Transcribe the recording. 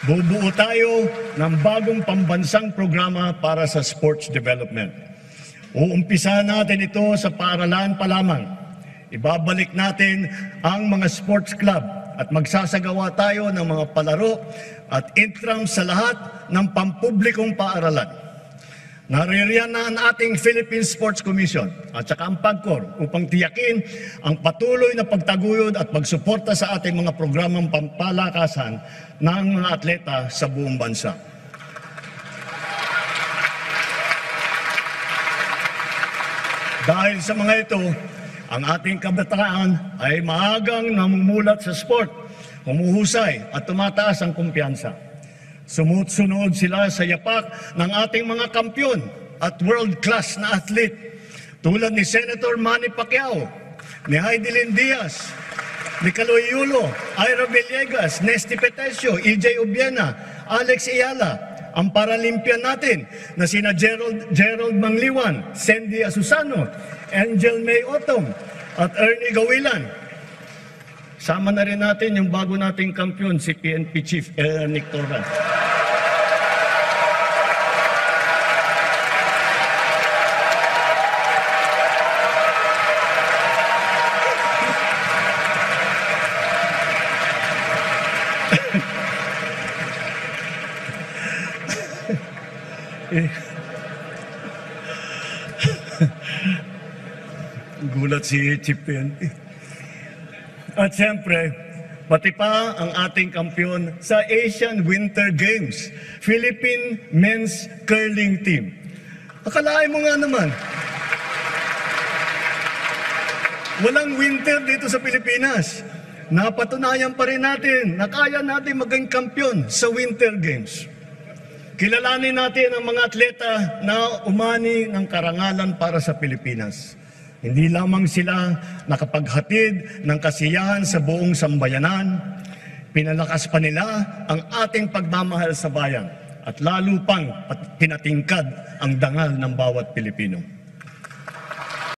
Bubuo tayo ng bagong pambansang programa para sa sports development. Uumpisa natin ito sa paaralan pa lamang. Ibabalik natin ang mga sports club at magsasagawa tayo ng mga palaro at intrams sa lahat ng pampublikong paaralan. Naririyan na ang ating Philippine Sports Commission at saka ang PAGCOR upang tiyakin ang patuloy na pagtaguyod at pagsuporta sa ating mga programang pampalakasan ng mga atleta sa buong bansa. Dahil sa mga ito, ang ating kabataan ay maagang namumulat sa sport, humuhusay at tumataas ang kumpiyansa. Sumusunod sila sa yapak ng ating mga kampyon at world-class na athlete tulad ni Senator Manny Pacquiao, ni Heidelin Diaz, ni Caloy Yulo, Ira Villegas, Nesty Petesio, EJ Obiena, Alex Ayala, ang Paralympian natin na sina Gerald Mangliwan, Sandy Asusano, Angel May Otong at Ernie Gawilan. Sama na rin natin yung bago nating kampyon, si PNP Chief Nick Torres. Gulat si Chief PNP. At siyempre, pati pa ang ating kampyon sa Asian Winter Games, Philippine Men's Curling Team. Akalain mo nga naman, walang winter dito sa Pilipinas. Napatunayan pa rin natin na kaya natin maging kampyon sa Winter Games. Kilalanin natin ang mga atleta na umani ng karangalan para sa Pilipinas. Hindi lamang sila nakapaghatid ng kasiyahan sa buong sambayanan, pinalakas pa nila ang ating pagmamahal sa bayan at lalo pang pinatingkad ang dangal ng bawat Pilipino.